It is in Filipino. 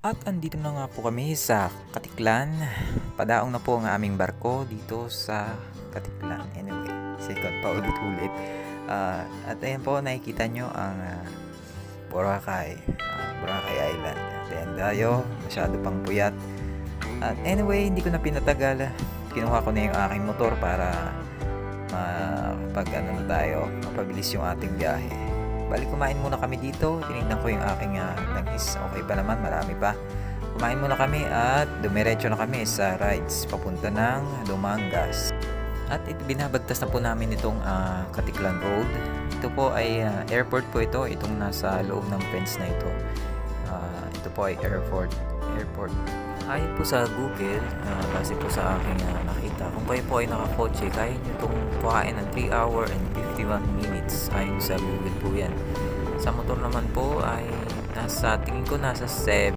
At andito na nga po kami sa Katiklan. Padaong na po ang aming barko dito sa Katiklan. Anyway, second pa ulit-ulit. At ayan po, nakikita nyo ang Boracay. Boracay Island. Ayan tayo, masyado pang puyat. At anyway, hindi ko na pinatagal. Kinuha ko na yung aking motor para mapabilis yung ating biyahe. Balik, kumain muna kami dito. Tinignan ko yung aking langis. Okay pa naman, marami pa. Kumain muna kami at dumiretso na kami sa rides papunta ng Dumangas. At binabagtas na po namin itong Katiklan Road. Ito po ay airport po ito. Itong nasa loob ng fence na ito. Ito po ay airport. Ayon po sa Google, base po sa aking nakita, kung kayo po ay nakakotse, kaya nyo itong kuhain ng 3 hour and 51 minutes. Ayon sa Google po yan. Sa motor naman po ay tingin ko nasa 7